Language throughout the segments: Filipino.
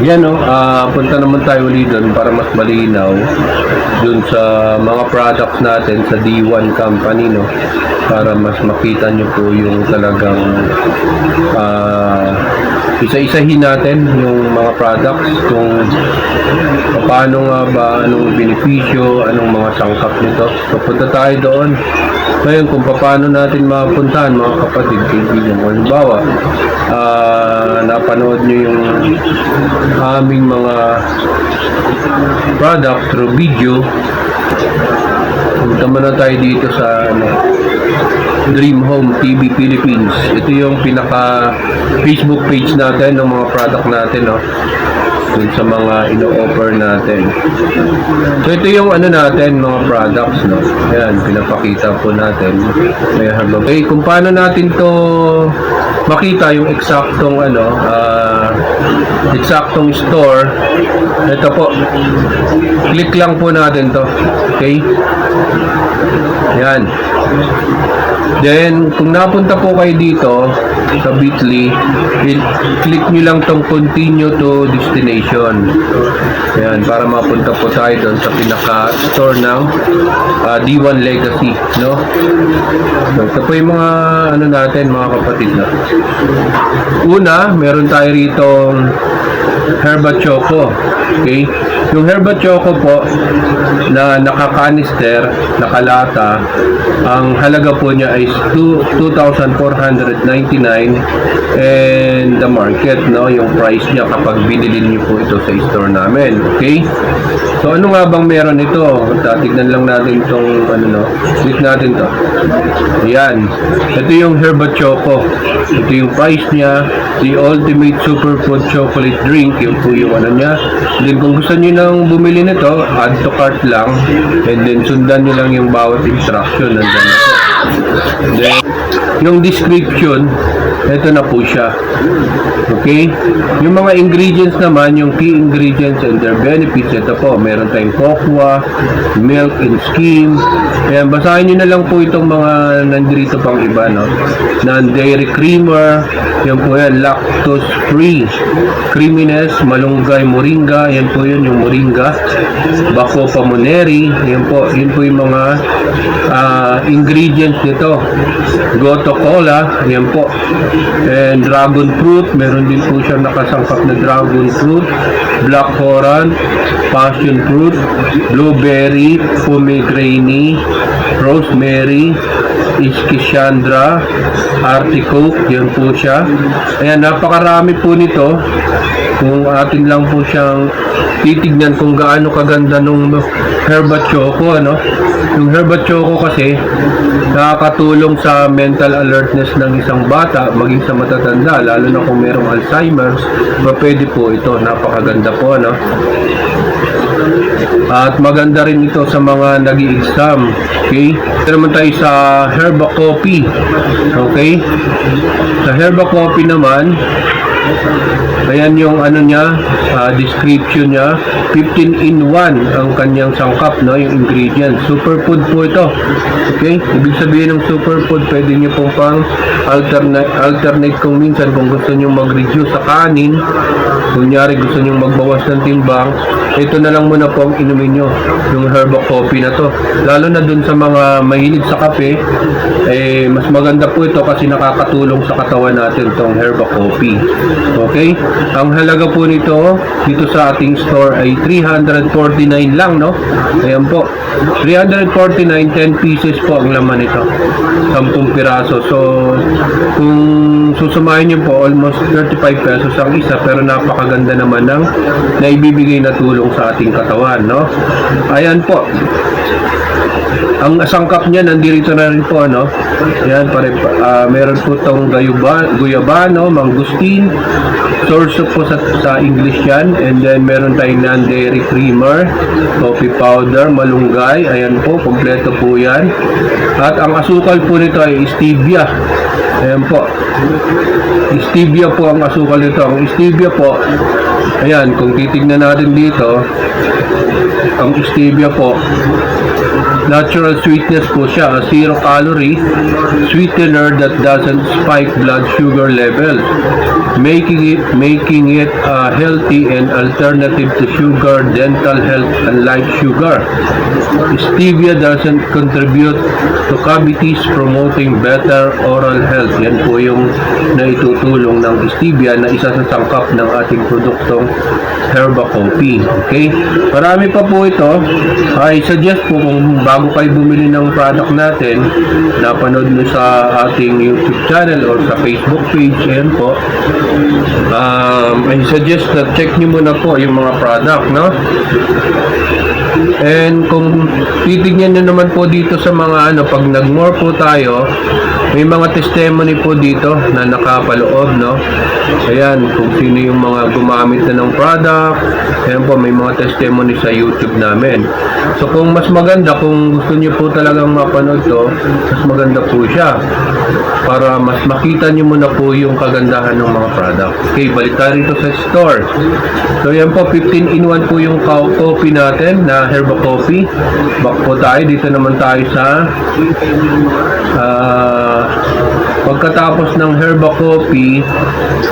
Yan no, punta naman tayo ulit doon para mas malinaw doon sa mga products natin sa D1 company, no, para mas makita nyo po yung talagang isa-isahin natin yung mga products, kung paano nga ba, anong benepisyo, anong mga sangkap nito. So punta tayo doon. Ngayon, kung paano natin mapuntahan, mga kapatid, kaibigan, halimbawa, napanood nyo yung aming mga product through video, punta muna tayo dito sa Dream Home TV Philippines. Ito yung pinaka Facebook page natin ng mga product natin, no, dun sa mga ino-offer natin. So ito yung natin, mga products, no. Ayan, pinapakita po natin. Okay, kung paano natin to makita yung eksaktong eksaktong store. Ito po, click lang po natin to. Okay, yan. Then, kung napunta po kayo dito sa Bitly, click nyo lang tong continue to destination. Ayan, para mapunta po tayo doon sa pinaka-store ng D1 Legacy, no? So, ito po yung mga natin, mga kapatid, na. Una, meron tayo rito Herba Choco. Okay? Yung Herba Choco po na nakakanister, nakalata, ang halaga po niya ay 2,499 and the market, no, yung price niya kapag binili niyo po ito sa store namin. Okay? So ano nga bang meron ito? Tignan lang natin itong click natin to. Ayan. Ito yung Herba Choco. Ito yung price niya, the ultimate superfood chocolate drink. Yun po yung niya. Then kung gusto niyo nang bumili nito, add to cart lang, and then sundan niyo lang yung bawat instruction nandiyan na po. Then yung description, ito na po siya. Okay? Yung mga ingredients naman, yung key ingredients and their benefits, ito po, meron tayong cocoa, milk and skim. Ayan, basahin nyo na lang po itong mga nandito pang iba, no? Non-dairy creamer, yan po yan, lactose free, creaminess, malunggay moringa, yan po yun, yung moringa, bako pamoneri, yan po yung mga ingredients nito. Goto cola, yan po. And dragon fruit, meron din po siya nakasangkap na dragon fruit, black currant, passion fruit, blueberry, pomegranate, rosemary, iskisandra, artichoke, yan po siya. Ayan, napakarami po nito. Kung atin lang po siyang titignan kung gaano kaganda nung Herba Choco, yung Herba Choco kasi nakakatulong sa mental alertness ng isang bata, maging sa matatanda, lalo na kung merong Alzheimer's, pwede po ito, napakaganda po, at maganda rin ito sa mga nag-i-exam. Okay? Ito naman tayo sa Herba Coffee. Okay? Sa Herba Coffee naman, ayan yung niya, description niya, 15 in 1 ang kanyang sangkap, no, yung ingredients. Superfood po ito. Okay? Ibig sabihin ng superfood, pwede nyo pong pang alternate kung minsan kung gusto nyo mag-reduce sa kanin, kunyari gusto nyo magbawas ng timbang, ito na lang muna po ang inumin nyo, yung Herba Coffee na to. Lalo na dun sa mga mahilig sa kape, mas maganda po ito kasi nakakatulong sa katawan natin tong Herba Coffee. Okay? Ang halaga po nito dito sa ating store ay 349 lang, no? Ayan po. 349, 10 pieces po ang laman nito. 10 piraso. So, kung susumahin nyo po, almost 35 pesos ang isa, pero napakaganda naman ng naibibigay na tulong sa ating katawan, no? Ayan po. Ang sangkap niya nandito na rin po, Yan, meron po itong guyabano, mangustin, source po sa English yan, and then meron tayong non-dairy creamer, coffee powder, malunggay, ayan po, kompleto po yan. At ang asukal po nito ay stevia. Ayan po. Stevia po ang asukal nito. Ang stevia po, Ayan, kung titignan natin dito, ang stevia po, natural sweetness po siya, a zero calorie sweetener that doesn't spike blood sugar levels, making it a healthy and alternative to sugar, dental health, unlike sugar. Stevia doesn't contribute to cavities, promoting better oral health. Yan po yung naitutulong ng stevia na isa sa sangkap ng ating produktong Herba Coffee. Okay? Marami pa po ito. I suggest po kung bago kayo bumili ng product natin, napanood nyo sa ating YouTube channel or sa Facebook page, ayan po. I suggest na check nyo muna po yung mga product, no? And kung titignan nyo naman po dito sa mga pag nag-more po tayo, may mga testimony po dito na nakapaloob, no? Ayan, kung sino yung mga gumamit na ng product. Ayan po, may mga testimony sa YouTube namin. So kung mas maganda, kung gusto nyo po talagang mapanood to, mas maganda po siya para mas makita nyo muna po yung kagandahan ng mga product. Okay, balik tayo rito sa store. So yan po, 15 in 1 po yung coffee natin na Herba Coffee. Back po tayo, dito naman tayo sa pagkatapos ng Herba Coffee,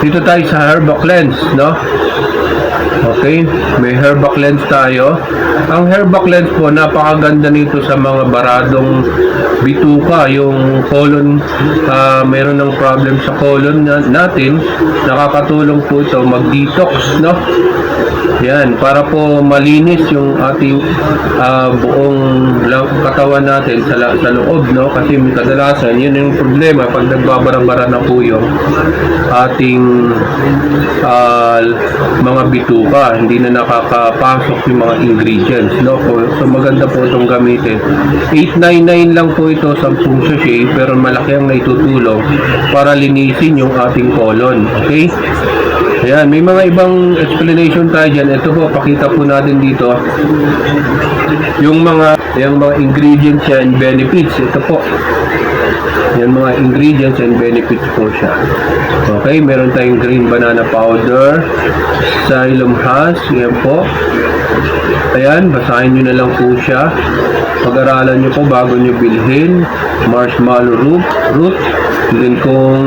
dito tayo sa Herba Cleanse, no? Okay, may Herba Cleanse tayo. Ang Herba Cleanse po, napakaganda nito sa mga baradong bituka, yung colon, meron ng problem sa colon natin, nakakatulong po ito mag-detox, no? Yan, para po malinis yung ating buong katawan natin sa loob, no? Kasi kadalasan, yun yung problema pag nagbabara-bara na po yung ating mga bituka, hindi na nakakapasok yung mga ingredients, no? So maganda po itong gamitin. 899 lang po ito, 10 sachet, pero malaki ang naitutulong para linisin yung ating colon, okay? Ayan, may mga ibang explanation tayo dyan. Ito po, pakita po natin dito yung mga ingredients and benefits. Ito po, yan mga ingredients and benefits po siya. Okay, meron tayong green banana powder, xylem husk, yan po. Ayan, basahin nyo na lang po siya. Pag-aralan nyo po bago nyo bilhin. Marshmallow root. Then kung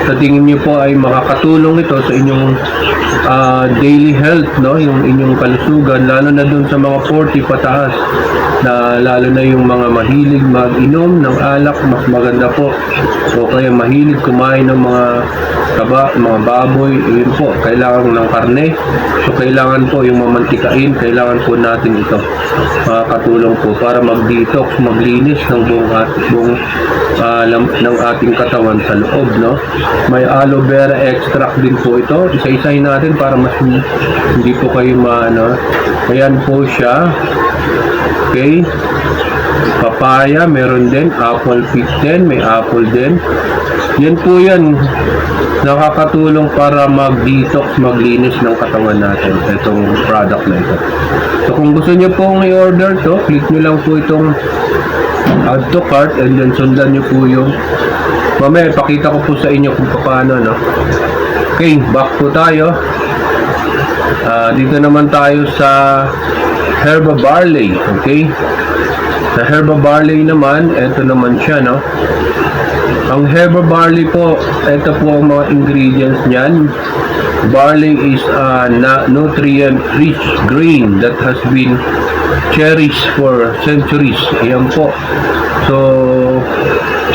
sa tingin nyo po ay makakatulong ito sa inyong daily health, no? Yung inyong kalusugan, lalo na dun sa mga 40 pataas, na lalo na yung mga mahilig mag-inom ng alak, mas maganda po. So kaya mahilig kumain ng mga mga baboy, yun po, kailangan ng karne. So kailangan po yung mamantikain, kailangan po natin ito. Makakatulong po para mag-detox, maglinis ng buong ng ating katawan sa loob, no? May aloe vera extract din po ito. Isa-isahin natin para mas hindi po kayo Ayan po siya. Okay. Papaya, meron din. Apple fig din, may apple din. Yan po yan. Nakakatulong para mag-detox, maglinis ng katawan natin. Itong product na ito. So kung gusto nyo pong i-order to, click nyo lang po itong add to cart and then sundan nyo po yung mamaya pakita ko po sa inyo kung paano, no? Okay, back po tayo. Dito naman tayo sa Herba Barley. Okay, sa Herba Barley naman, ito naman siya, no? Ang Herba Barley po, ito po ang mga ingredients niyan. Barley is a nutrient-rich grain that has been cherished for centuries. Ayan po. So,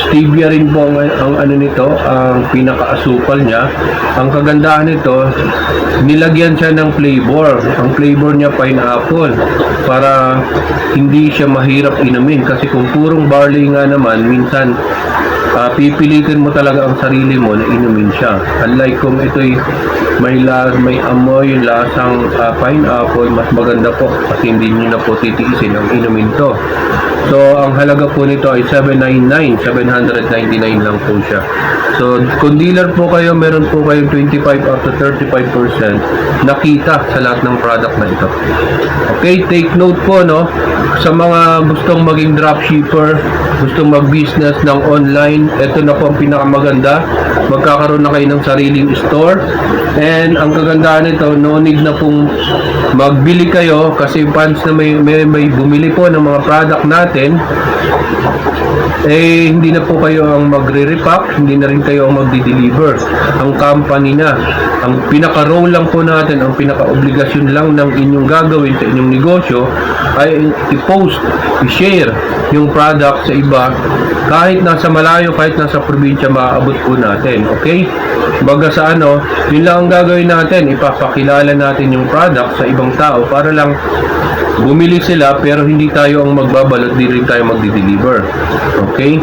stevia rin po ang ano nito, ang pinaka-asukal niya. Ang kagandahan nito, nilagyan siya ng flavor. Ang flavor niya pineapple para hindi siya mahirap inumin. Kasi kung purong barley nga naman, minsan pipilitin mo talaga ang sarili mo na inumin siya. Unlike kung ito'y may amoy, lasang pineapple, mas maganda po kasi hindi nyo na po titiisin ang inumin to. So, ang halaga po nito ay $799 lang po siya. So, kung dealer po kayo, meron po kayong 25 up to 35% nakita sa lahat ng product na ito. Okay, take note po, no, sa mga gustong maging dropshipper, gustong mag-business ng online, ito na po ang pinakamaganda. Magkakaroon na kayo ng sariling store, and ang kagandahan nito, no need na pong magbili kayo kasi once na may bumili po ng mga product natin, eh hindi na po kayo ang magre-repack, hindi na rin kayo ang magdi-deliver. Ang company na, ang pinaka-role lang po natin, ang pinaka-obligasyon lang ng inyong gagawin sa inyong negosyo ay i-post, i-share yung product sa iba, kahit nasa malayo, kahit nasa probinsya, maaabot po natin. Okay? Baga sa ano, yun lang ang gagawin natin, ipapakilala natin yung product sa ibang tao para lang bumili sila, pero hindi tayo ang magbabalot, di rin tayo magdi-deliver. Okay?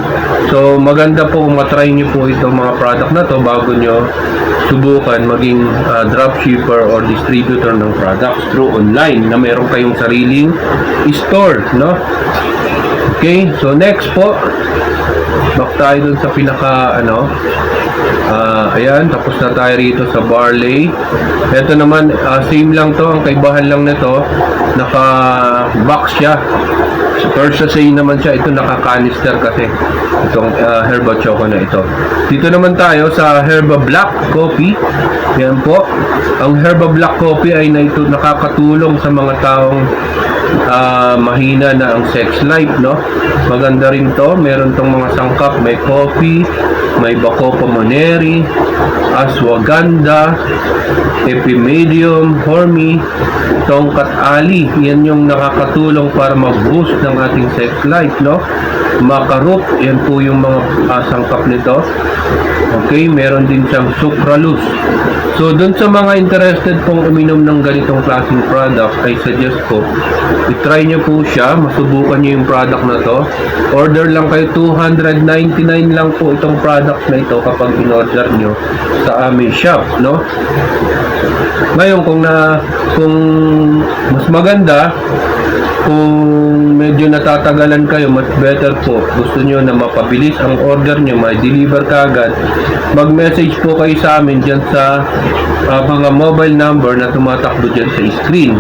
So, maganda po kung matry nyo po itong mga product na to bago nyo subukan maging dropshipper or distributor ng products through online na meron kayong sariling store, no? Okay? So, next po, back tayo dun sa pinaka, ayan, tapos na tayo rito sa barley. Ito naman, same lang to, ang kaibahan lang nito, naka-box siya. First sa say naman siya, ito naka-canister kasi itong Herba Choco na ito. Dito naman tayo sa Herba Black Coffee. Yan po, ang Herba Black Coffee ay nakakatulong sa mga taong mahina na ang sex life, no? Maganda rin to, meron tong mga sangkap, may coffee, may Bacopa Moneri, Ashwagandha, Epimedium, Hormy, Tongkat Ali. Yan yung nakakatulong para mag-boost ng ating sex life, no? Macaroot, yan po yung mga sangkap nito. Okay, meron din siyang sucralose. So, dun sa mga interested pong uminom ng ganitong klaseng product, I suggest po, i-try nyo po siya, masubukan nyo yung product na to. Order lang kayo, 299 lang po itong product na ito kapag in-order nyo sa aming shop, no? Ngayon, kung mas maganda, kung medyo natatagalan kayo, much better po, gusto nyo na mapabilis ang order nyo, ma-deliver kagad, mag-message po kayo sa amin dyan sa mga mobile number na tumatakbo dyan sa screen,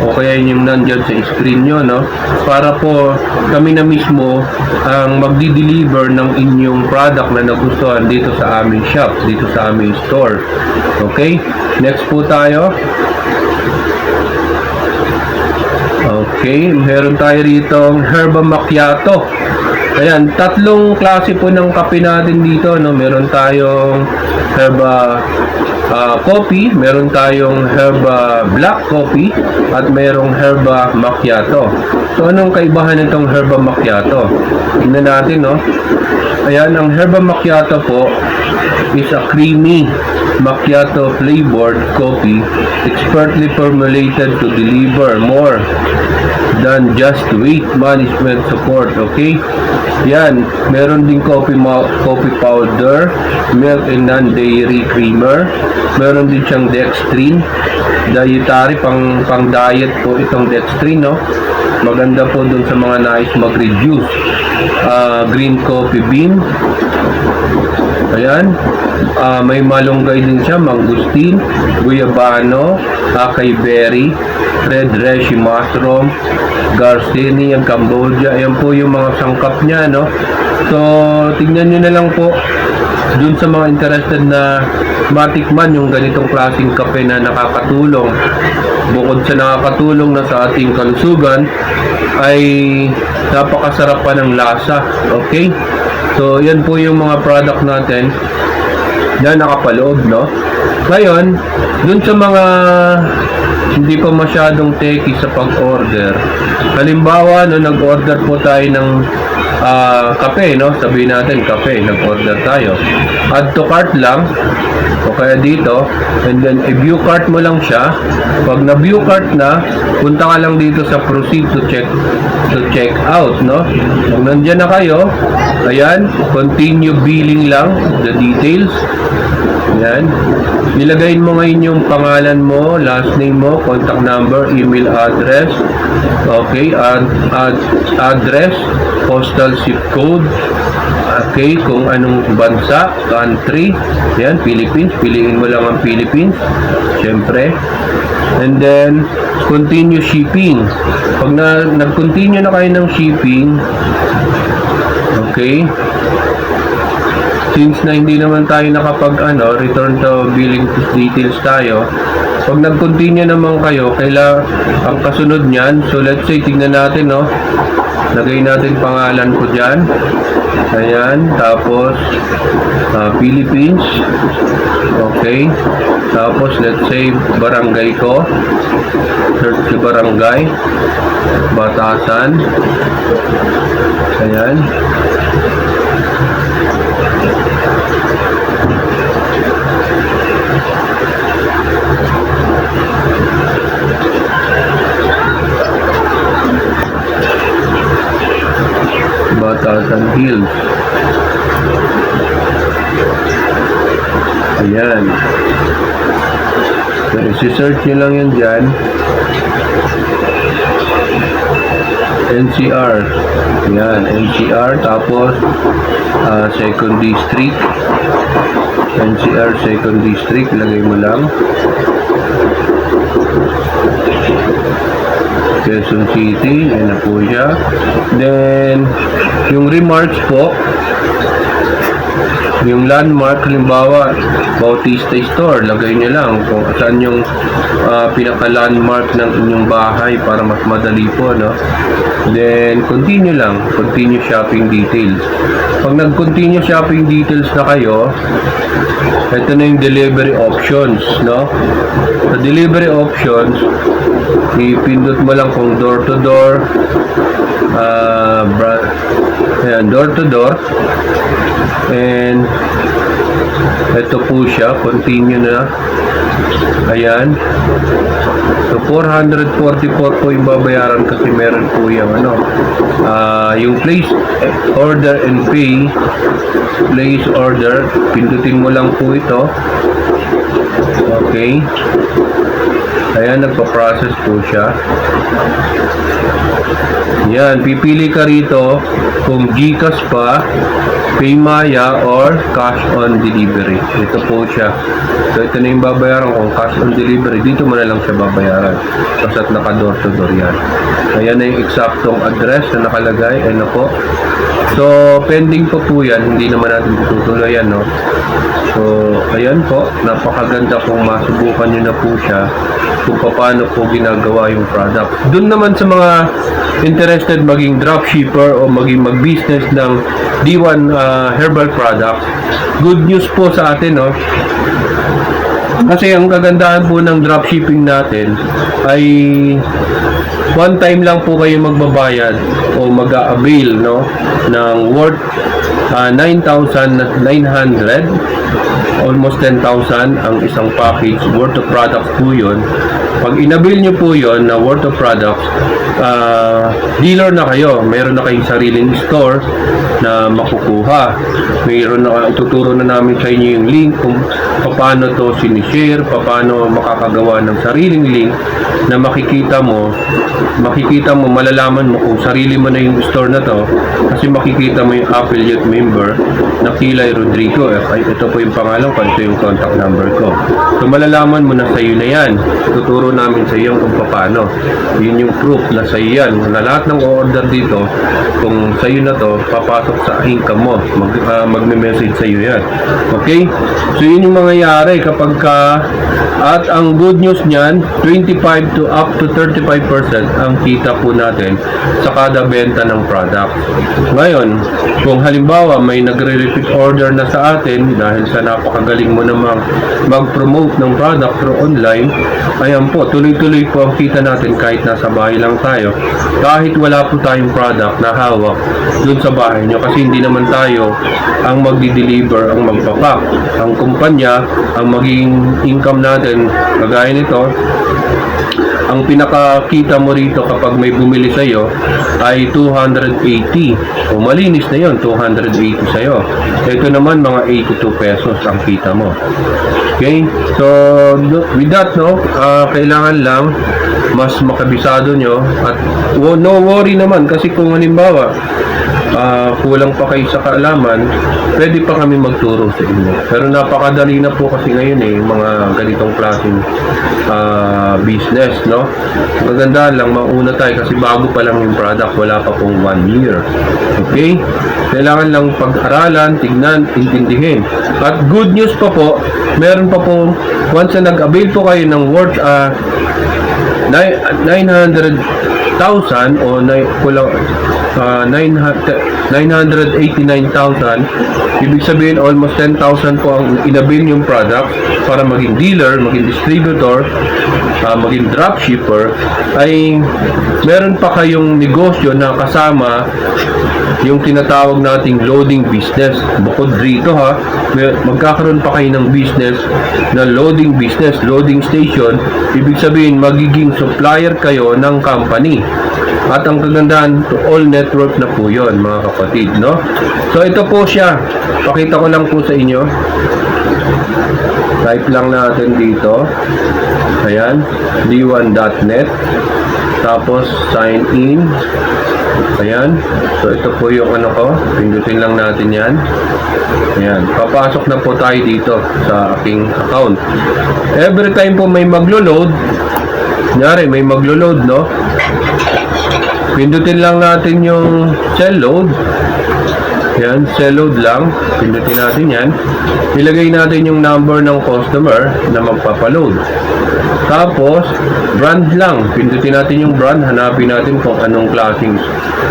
o kaya yung nandyan sa screen nyo, no? Para po kami na mismo ang magdi-deliver ng inyong product na nagustuhan dito sa aming shop, dito sa aming store. Okay? Next po tayo. Okay, meron tayo rito Herba Macchiato. Ayan, tatlong klase po ng kape natin dito, no? Meron tayong Herba Coffee, meron tayong Herba Black Coffee, at merong Herba Macchiato. So, anong kaibahan nitong Herba Macchiato? Tingnan natin, no? Ayan, ang Herba Macchiato po is a creamy macchiato flavored coffee expertly formulated to deliver more than just weight management support. Okay, yan, meron din coffee powder, milk and non-dairy creamer, meron din siyang dextrine, dietary, pang diet po itong dextrine, no? Maganda po dun sa mga nais mag-reduce. Green coffee bean. Ayan, may malunggay din siya, mangustin, guyabano, acai berry, red reishi mushroom, Garcinia, Cambodia. Ayan po yung mga sangkap niya, no? So, tingnan nyo na lang po dun sa mga interested na matikman yung ganitong klaseng kape na nakakatulong. Bukod sa nakakatulong na sa ating kalusugan, ay napakasarap pa ng lasa. Okay? So, yan po yung mga product natin na nakapaloob, no? Ngayon, dun sa mga hindi pa masyadong techy sa pag-order, halimbawa, no, nag-order po tayo ng kape, no? Sabihin natin, kape, nag-order tayo. Add to cart lang, o kaya dito, and then i-view cart mo lang siya. Pag na-view cart na, punta ka lang dito sa proceed to check out, no? Pag nandyan na kayo, ayan, continue billing lang, the details. Ayan. Nilagayin mo ngayon yung pangalan mo, last name mo, contact number, email address, okay, address, postal zip code, Okay, kung anong bansa, country. Yan, Philippines. Piliin mo lang ang Philippines. Siyempre. And then, continue shipping. Pag nag-continue na kayo ng shipping, okay, since na hindi naman tayo return to billing details tayo, pag nag-continue naman kayo, ang kasunod niyan, so let's say, tignan natin, no, lagay natin pangalan ko dyan, ayan, tapos Philippines, okay, tapos let's say barangay ko, search si barangay, Batasan, ayan, Batasan Hills. Ayan. So, isi-search nyo lang yan dyan. NCR. Ayan, NCR. Tapos, second district. NCR second district. Lagay mo lang. Quezon City, yan na po siya. Then, yung remarks po, yung landmark, halimbawa, Bautista Store, lagay nyo lang kung saan yung pinaka-landmark ng inyong bahay para mas madali po, no? Then, continue lang, continue shopping details. Pag nag-continue shopping details na kayo, ito na yung delivery options, no? Sa delivery options, ipindot mo lang kung door to door, ayan, door to door, and ito po siya, continue na, ayan. So 444 po yung babayaran kasi meron po yung yung place order and pay, place order, pindutin mo lang po ito, okay. Ayan, nagpa-process po siya. Yan, pipili ka rito kung GCash pa, Paymaya, or cash on delivery. Ito po siya. So, ito na yung babayaran kung cash on delivery. Dito mo na lang siya babayaran. Basta't naka-door to door yan. Ayan na yung eksaktong address na nakalagay. Ano po. So, pending pa po yan. Hindi naman natin tutuloy yan, no? So, ayan po. Napakaganda kung masubukan nyo na po siya kung paano po ginagawa yung product. Doon naman sa mga interested maging dropshipper o maging mag-business ng D1 herbal products, good news po sa atin, no? Kasi ang kagandahan po ng dropshipping natin ay one time lang po kayo magbabayad o mag-a-avail, no, ng worth 9,900, almost 10,000 ang isang package worth of products po yun. Pag inabil nyo po yun na worth of products, dealer na kayo, meron na kayong sariling store na makukuha. Mayroon na, ituturo na namin sa inyo yung link kung paano to sinishare, paano makakagawa ng sariling link na makikita mo, malalaman mo kung sarili mo na yung store na to, kasi makikita mo yung affiliate member na Kilay Rodrigo. Ito po yung pangalan ko, ito yung contact number ko. So malalaman mo na sa'yo na yan. Tuturo namin sa iyo kung paano. Yun yung proof na sa iyo yan. Na lahat ng order dito, kung sa iyo na to, papasok sa income mo. Magme-message sa iyo yan. Okay? So yun yung mangyayari kapag at ang good news niyan, 25 to up to 35% ang kita po natin sa kada benta ng product. Ngayon, kung halimbawa may nagre-repeat order na sa atin dahil sa napakagaling mo namang mag-promote ng product through online, ayan po, tuloy-tuloy po ang kita natin kahit nasa bahay lang tayo, kahit wala po tayong product na hawak dun sa bahay nyo, kasi hindi naman tayo ang magdi-deliver, ang magpapak. Ang kumpanya, ang magiging income natin, kagaya nito, ang pinakakita mo rito kapag may bumili sa'yo ay 280. O malinis na yon, 280 sa'yo. Ito naman mga 82 pesos ang kita mo. Okay? So, with that, no, kailangan lang mas makabisado nyo at no worry naman kasi kung halimbawa kulang pa kayo sa kaalaman, pwede pa kami magturo sa inyo. Pero napakadali na po kasi ngayon yung mga ganitong klaseng business, no? Maganda lang, mauna tayo kasi bago pa lang yung product, wala pa pong 1 year. Okay? Kailangan lang pag-aralan, tignan, intindihin. At good news pa po, meron pa po, once na nag-avail po kayo ng worth 900,000 o kulang 989,000, ibig sabihin almost 10,000 po ang inabil yung product para maging dealer, maging distributor, maging dropshipper, ay meron pa kayong negosyo na kasama yung tinatawag nating loading business. Bukod rito magkakaroon pa kayo ng business na loading business, loading station. Ibig sabihin magiging supplier kayo ng company. At ang kagandahan, to all network na po yun, mga kapatid, no? So ito po siya, pakita ko lang po sa inyo. Type lang natin dito, ayan, d1.net, tapos sign in. Ayan. So, ito po yung ano ko. Pindutin lang natin yan. Ayan. Papasok na po tayo dito sa aking account. Every time po may maglo-load, kunyari may maglo-load, no? Pindutin lang natin yung cell load. Yan, cell load lang. Pindutin natin yan. Ilagay natin yung number ng customer na magpapaload. Tapos, brand lang. Pindutin natin yung brand. Hanapin natin kung anong klaseng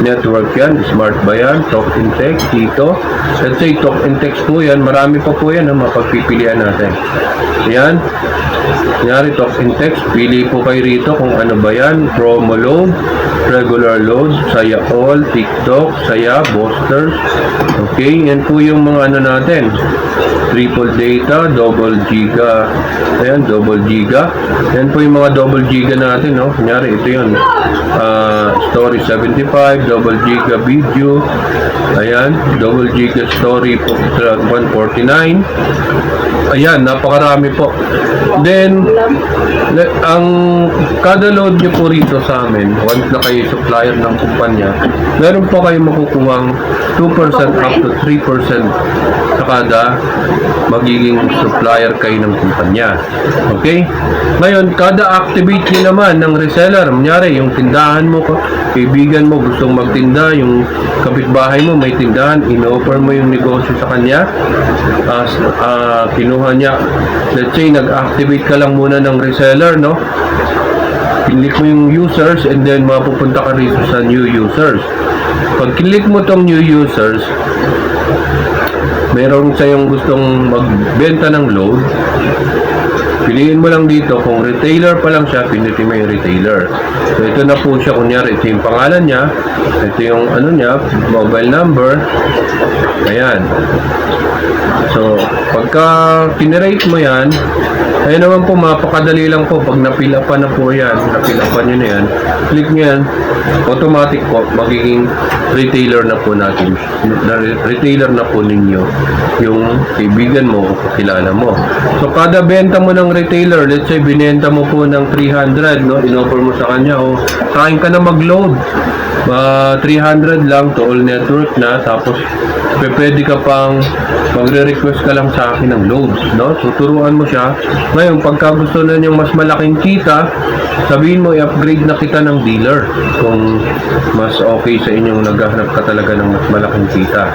network yan. Smart ba yan? Talk and text dito. Let's say talk and text po yan. Marami pa po yan na mapagpipilian natin. Yan. Kunyari talk and text. Pili po kayo rito kung ano ba yan. Promo load, regular load, saya all, TikTok, saya, boosters. Okay, yan po yung mga ano natin. Triple data, double giga. Ayan, double giga. Yan po yung mga double giga natin, no? Kunyari, ito yun. Story 75, double giga video. Ayan, double giga story po, 149. Ayan, napakarami po. Then, ang kada load nyo po rito sa amin, once na kayo supplier ng kumpanya, meron po kayo makukuhang 2% up to 3% sa kada magiging supplier kayo ng kumpanya. Okay? Ngayon, kada activate nyo naman ng reseller, kunyari, yung tindahan mo, kaibigan mo gustong magtinda, yung kapitbahay mo may tindahan, in-offer mo yung negosyo sa kanya, kinuha niya, let's say, nag-activate ka lang muna ng reseller, no? Click mo yung users and then mapupunta ka rito sa new users. Pag click mo tong new users, mayroon sa'yong gustong magbenta ng load, piliin mo lang dito, kung retailer pa lang siya, pindutin mo yung retailer. So ito na po siya, kunyari, ito yung pangalan niya, ito yung ano niya, mobile number, ayan. So, pagka pinirate mo yan, ayun naman po, mapakadali lang po. Pag napilapan na po yan, napilapan nyo na yan, click nyo yan, automatic po, magiging retailer na po natin. Retailer na po ninyo yung kaibigan mo o kakilala mo. So, kada benta mo ng retailer, let's say, binenta mo po ng 300, no? In-offer mo sa kanya, o, sa akin ka na mag-load. 300 lang to all network na, tapos pwede ka pang magre-request ka lang sa akin ng loads, no? Tuturuan mo siya. Ngayon, pagka gusto na niyang mas malaking kita, sabihin mo, i-upgrade na kita ng dealer kung mas okay sa inyong naghahanap ka talaga ng mas malaking kita.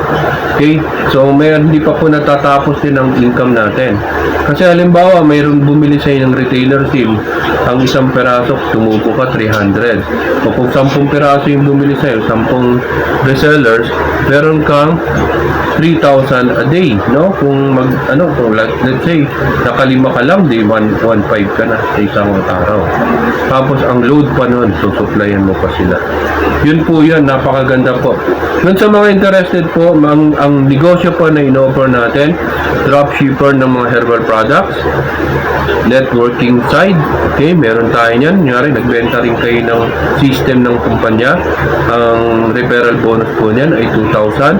Okay? So, hindi pa po natatapos din ang income natin. Kasi halimbawa, mayroon bumili sa ng retailer SIM, ang isang peraso, tumubo ka 300. O kung 10 peraso yung bumili sa'yo, 10 resellers, meron kang 3,000 a day, no? Kung kung let's say, nakalima ka lang, di 1.5 ka na sa isang araw. Tapos, ang load pa nun, susuplayan mo pa sila. Yun po yan, napakaganda po. Nun sa mga interested po, ang negosyo po na in-offer natin, dropshipper ng mga herbal products, networking side, okay, meron tayo niyan. Kunyari, nagbenta rin kayo ng system ng kumpanya, Ang referral bonus po niyan ay 2,000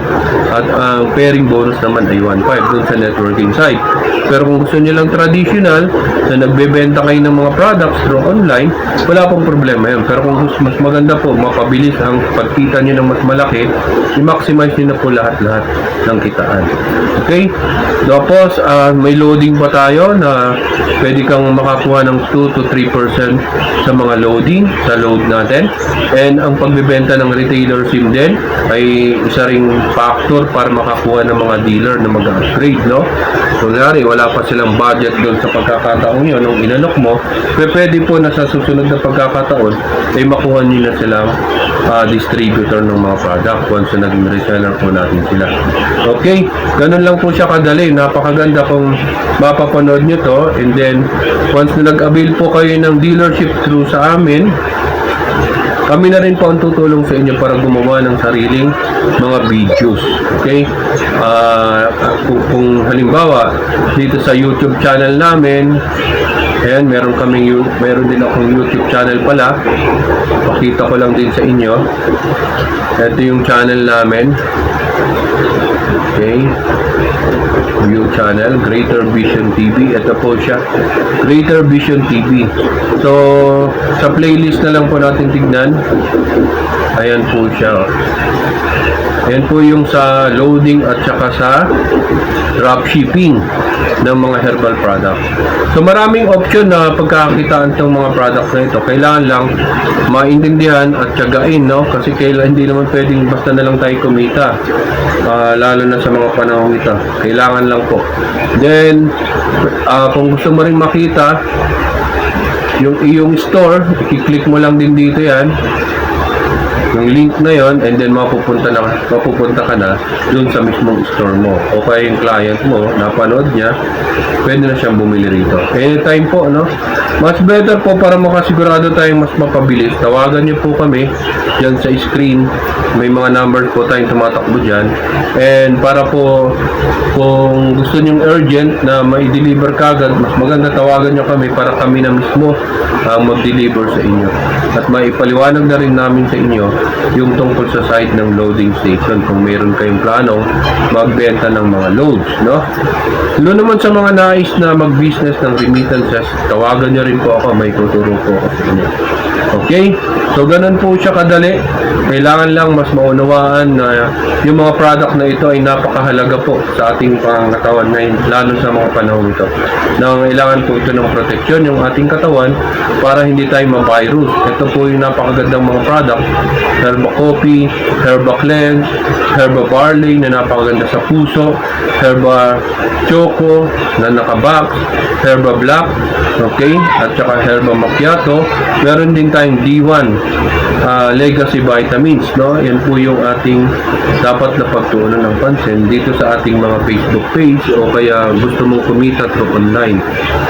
at ang pairing bonus naman ay 1,500 dun sa networking site. Pero kung gusto niyo lang traditional na nagbebenta kayo ng mga products through online, wala pong problema yun. Pero kung mas maganda po, mapabilis ang pagkita niyo ng mas malaki, i-maximize niyo na po lahat-lahat ng kitaan. Okay? Tapos, may loading pa tayo na pwede kang makakuha ng 2 to 3% sa mga loading, sa load natin. And ang pagbebenta ng retailer SIM din ay isa ring factor para makakuha ng mga dealer na mag-upgrade, no? So, wala pa silang budget doon sa pagkakataon yun, nung inanok mo, pwede po na sa susunod na pagkakataon ay makuha nyo na silang distributor ng mga product once na naging reseller po natin sila. Okay, ganun lang po siya kadali. Napakaganda kung mapapanood nyo to, and then once na nag-avail po kayo ng dealership through sa amin, kami na rin po ang tutulong sa inyo para gumawa ng sariling mga videos. Okay? Kung halimbawa, dito sa YouTube channel namin, ayan, meron din akong YouTube channel pala. Pakita ko lang din sa inyo. Ito yung channel namin. Okay? View channel, Greater Vision TV. Ito po siya, Greater Vision TV. So, sa playlist na lang po natin tignan. Ayan po siya. Ayan po yung sa loading at saka sa dropshipping ng mga herbal products. So maraming option na pagkakakitaan ng mga products na ito. Kailangan lang maintindihan at tiyagain, no? Kasi hindi naman pwedeng basta na lang tayo kumita. Lalo na sa mga panahon ito. Kailangan lang po. Then, kung gusto mo rin makita yung iyong store, i-click mo lang din dito yan, yung link na yon, and then mapupunta ka na dun sa mismong store mo. O kaya yung client mo, napanood niya, pwede na siyang bumili rito. Anytime po, no? Mas better po para makasigurado tayong mas mapabilis. Tawagan niyo po kami dyan sa screen. May mga numbers po tayong tumatakbo dyan. And para po, kung gusto niyong urgent na ma-deliver kagad, mas maganda tawagan niyo kami para kami na mismo ang mag-deliver sa inyo. At maipaliwanag na rin namin sa inyo yung tungkol sa site ng loading station kung meron kayong planong magbenta ng mga loads, no? Lalo naman sa mga nais na mag-business ng remittances, tawagan niyo rin po ako, may tuturo po ako sa inyo. Okay? So, ganun po siya kadali. Kailangan lang mas maunawaan na yung mga product na ito ay napakahalaga po sa ating pangangatawan ngayon, lalo sa mga panahon ito. Nangangailangan po ito ng proteksyon yung ating katawan para hindi tayo ma-virus. Ito po yung napakagandang mga product. Herba Coffee, Herba Cleanse, Herba Barley na napakaganda sa puso, Herba Choco na nakabox, Herba Black, okay, at saka Herba Macchiato. Meron din tayong D1 Legacy Vitamins, no? Yan po yung ating dapat na pagtuunan ng pansin dito sa ating mga Facebook page o kaya gusto mong kumita through online.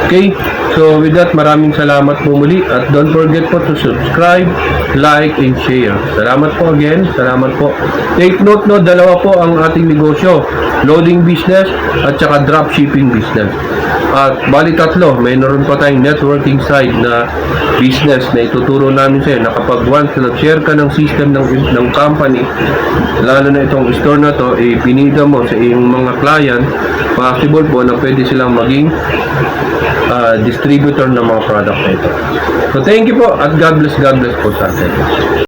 Okay? So with that, maraming salamat po muli at don't forget po to subscribe, like, and share. Salamat po again. Salamat po. Take note, no, dalawa po ang ating negosyo. Loading business at saka dropshipping business. At bali tatlo, mayroon pa tayong networking side na business na ituturo namin sa iyo na kapag once na nag-share ka ng system ng company, lalo na itong store na to, pinida mo sa iyong mga client, possible po na pwede silang maging distributor ng mga product na ito. So thank you po at God bless po sa atin.